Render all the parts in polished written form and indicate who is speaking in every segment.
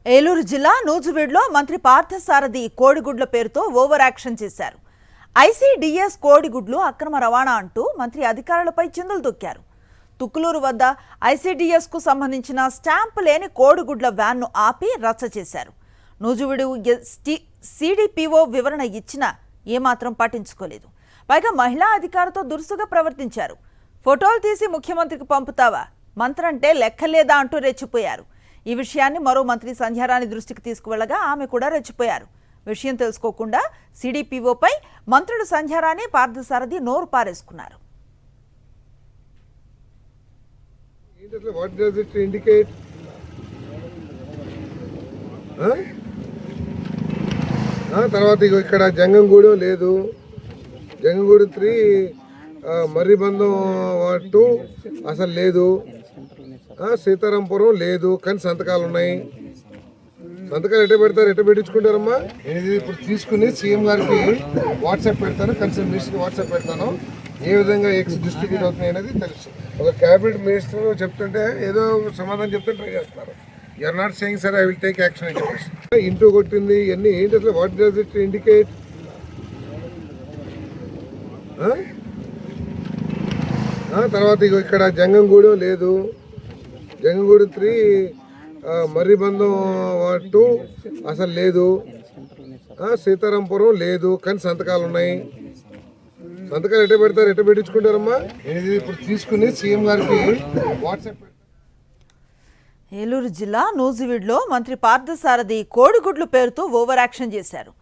Speaker 1: ఏలూరు జిల్లా నూజివీడులో మంత్రి పార్థసారథి కోడిగుడ్ల పేరుతో ఓవర్ యాక్షన్ చేశారు. ఐసీడీఎస్ కోడిగుడ్లు అక్రమ రవాణా అంటూ మంత్రి అధికారులపై చిందులు తొక్కారు. తుక్కులూరు వద్ద ఐసీడీఎస్ కు సంబంధించిన స్టాంపు లేని కోడిగుడ్ల వ్యాన్ను ఆపి రచ్చ చేశారు. నూజివీడు సిడిపిఓ వివరణ ఇచ్చినా ఏమాత్రం పట్టించుకోలేదు. పైగా మహిళా అధికారితో దురుసుగా ప్రవర్తించారు. ఫోటోలు తీసి ముఖ్యమంత్రికి పంపుతావా, మంత్రంటే లెక్కలేదా అంటూ రెచ్చిపోయారు. ఈ విషయాన్ని మరో మంత్రి సంధ్యారాణి దృష్టికి తీసుకువెళ్లగా ఆమె కూడా రెచ్చిపోయారు. విషయం తెలుసుకోకుండా సిడిపిఓపై మంత్రులు సంధ్యారాణి, పార్థసారథి నోరు పారేసుకున్నారు.
Speaker 2: తర్వాత ఇక్కడ జంగంగూడెం లేదు, జంగంగూడెం 3 మర్రిబంధం 2 అసలు లేదు, సీతారాంపురం లేదు, కానీ సంతకాలు ఉన్నాయి. సంతకాలు ఎట్ట పెడతారు, ఎట్ట పెట్టించుకుంటారమ్మా? నేను ఇది ఇప్పుడు తీసుకుని సీఎం గారికి వాట్సాప్ పెడతాను, కన్సర్న్ మినిస్టర్కి వాట్సాప్ పెడతాను. ఏ విధంగా ఎక్స్ డిస్ట్రిబ్యూట్ అవుతున్నాయి అనేది తెలుసు. ఒక క్యాబినెట్ మినిస్టర్ చెప్తుంటే ఏదో సమాధానం చెప్తే ట్రై చేస్తున్నారు. You're not saying sir I will take action అని చెప్పేసి. ఇంటూ కొట్టింది ఇవన్నీ ఏంటి అసలు? What does it indicate? తర్వాత ఇక్కడ జంగంగూడెం లేదు, జంగంగూడెం 3 మర్రిబంధం 2 అసలు లేదు, సీతారాంపురం లేదు, కానీ సంతకాలు ఉన్నాయి. సంతకాలు ఎట్ట పెడతారు, ఎట్ట పెట్టించుకుంటారమ్మా? నేను ఇది ఇప్పుడు తీసుకుని సీఎం గారికి వాట్సాప్.
Speaker 1: ఏలూరు జిల్లా నూజివీడులో మంత్రి పార్థసారథి కోడిగుడ్లు పేరుతో ఓవర్ యాక్షన్ చేశారు.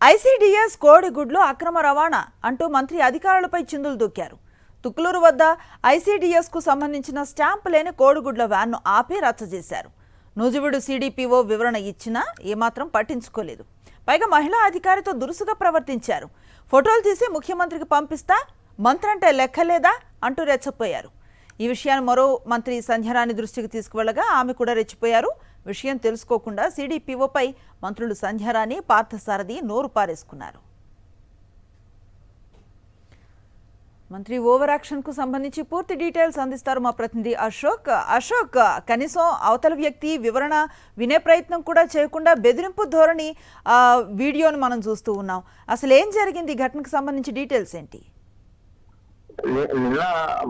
Speaker 1: ఐసీడీఎస్ కోడిగుడ్లు అక్రమ రవాణా అంటూ మంత్రి అధికారులపై చిందులు దొక్కారు. తుక్కులూరు వద్ద ఐసీడీఎస్ కు సంబంధించిన స్టాంపు లేని కోడిగుడ్ల వ్యాన్ను ఆపి రచ్చ చేశారు. నూజివీడు సిడిపిఓ వివరణ ఇచ్చినా ఏమాత్రం పట్టించుకోలేదు. పైగా మహిళా అధికారితో దురుసుగా ప్రవర్తించారు. ఫోటోలు తీసి ముఖ్యమంత్రికి పంపిస్తా, మంత్రంటే లెక్కలేదా అంటూ రెచ్చపోయారు. ఈ విషయాన్ని మరో మంత్రి సంధ్యారాణి దృష్టికి తీసుకువెళ్లగా ఆమె కూడా రెచ్చిపోయారు. విషయం తెలుసుకోకుండా సిడిపిఓపై మంత్రులు సంధ్యారాణి, పార్థసారథి నోరు పారేసుకున్నారు. మంత్రి ఓవర్ యాక్షన్ కు సంబంధించి పూర్తి డీటెయిల్స్ అందిస్తారు మా ప్రతినిధి అశోక్. అశోక్, కనీసం అవతల వ్యక్తి వివరణ వినే ప్రయత్నం కూడా చేయకుండా బెదిరింపు ధోరణి వీడియోను మనం చూస్తూ ఉన్నాం. అసలు ఏం జరిగింది? ఈ ఘటనకు సంబంధించి డీటెయిల్స్ ఏంటి?
Speaker 3: నిన్న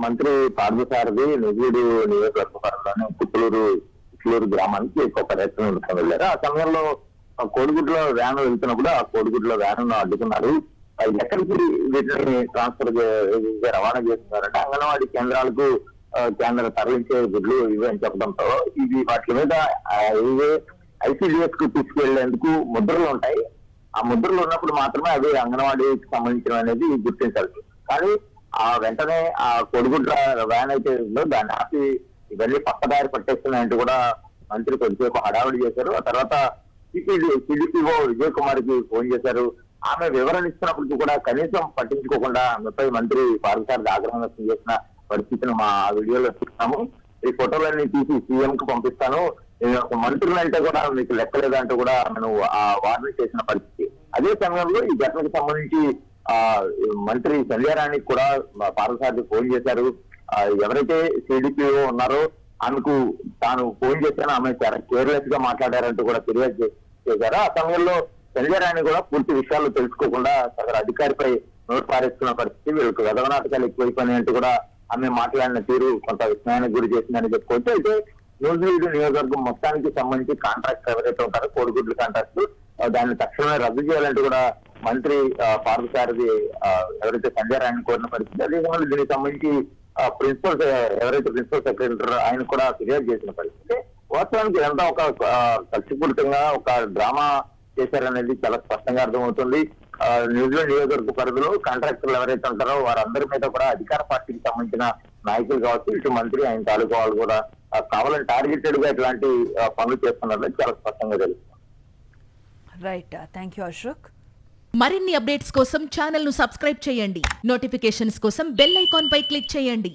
Speaker 3: మంత్రి పార్థసారథి నూజివీడు నియోజకవర్గంలోని కుప్పలూరు గ్రామానికి ఒక పర్యటన వెళ్ళారు. ఆ సమయంలో కోడిగుడ్లో వ్యాన్ వెళ్తున్నప్పుడు ఆ కోడిగుడ్లో వ్యాన్ అడ్డుకున్నారు. ఎక్కడికి వీటిని ట్రాన్స్ఫర్ రవాణా చేస్తున్నారంటే అంగన్వాడీ కేంద్రాలకు తరలించే గుడ్లు ఇవి అని చెప్పడంతో ఇది వాటి మీద ఐసీడీఎస్ కు తీసుకువెళ్లేందుకు ముద్రలు ఉంటాయి. ఆ ముద్రలు ఉన్నప్పుడు మాత్రమే అవి అంగన్వాడీకి సంబంధించిన అనేది గుర్తించాలి. కానీ ఆ వెంటనే ఆ కోడిగుడ్ల వ్యాన్ అయితే ఉందో దాన్ని ఆపి ఇవన్నీ పక్కదారి పట్టేస్తున్నాయంటూ కూడా మంత్రి కొద్దిసేపు హడావుడి చేశారు. ఆ తర్వాత సిడిపిఓ విజయ్ కుమార్ కి ఫోన్ చేశారు. ఆమె వివరణ ఇస్తున్నప్పటికీ కూడా కనీసం పట్టించుకోకుండా ఆమెపై మంత్రి పార్థసారథి ఆగ్రహం వ్యక్తం చేసిన పరిస్థితిని మా వీడియోలో చూస్తున్నాము. ఈ ఫోటోలన్నీ తీసి సీఎం కు పంపిస్తాను, మంత్రులు అంటే కూడా మీకు లెక్కలేదంటూ కూడా నేను వార్నింగ్ చేసిన పరిస్థితి. అదే సమయంలో ఈ ఘటనకు సంబంధించి మంత్రి సంధ్యారాణికి కూడా పార్థసారథి ఫోన్ చేశారు. ఎవరైతే సిడిపిఓ ఉన్నారో ఆమెకు తాను ఫోన్ చేశాను, ఆమె చాలా కేర్లెస్ గా మాట్లాడారంటూ కూడా ఫిర్యాదు చేశారు. ఆ సమయంలో సంధ్యారాణి కూడా పూర్తి విషయాలు తెలుసుకోకుండా సదరు అధికారిపై నోటు పారేసుకున్న పరిస్థితి. వీళ్ళకి వెధవనాటకాలు ఎక్కువైపోయినాయి అంటూ కూడా ఆమె మాట్లాడిన తీరు కొంత విస్మయానికి గురి చేసిందని చెప్పుకోవచ్చు. అయితే నూజివీడు నియోజకవర్గం మొత్తానికి సంబంధించి కాంట్రాక్ట్ ఎవరైతే ఉంటారో కోడిగుడ్ల కాంట్రాక్ట్ దాన్ని తక్షణమే రద్దు చేయాలంటూ కూడా మంత్రి పార్థసారథి ఎవరైతే సంధ్యారాణి కోరిన పరిస్థితి. అదే సమయంలో దీనికి సంబంధించి ప్రిన్సిపల్ సెక్రటరీ ఆయన కూడా ఫిర్యాదు చేసిన పరిస్థితి. వాస్తవానికి ఇదంతా ఒక కక్షపూరితంగా ఒక డ్రామా చేశారనేది చాలా స్పష్టంగా అర్థమవుతుంది. న్యూజిలాండ్ నియోజకవర్గ పరిధిలో కాంట్రాక్టర్లు ఎవరైతే ఉంటారో వారందరి మీద కూడా అధికార పార్టీకి సంబంధించిన నాయకులు కావచ్చు, ఇటు మంత్రి ఆయన తాలూకా వాళ్ళు కూడా కావాలని టార్గెటెడ్ గా ఇట్లాంటి పనులు చేస్తున్నారు చాలా స్పష్టంగా తెలుస్తుంది.
Speaker 1: Right, thank you Ashok.
Speaker 4: మరిన్ని అప్డేట్స్ కోసం ఛానల్ ను సబ్స్క్రైబ్ చేయండి. నోటిఫికేషన్స్ కోసం బెల్ ఐకాన్ పై క్లిక్ చేయండి.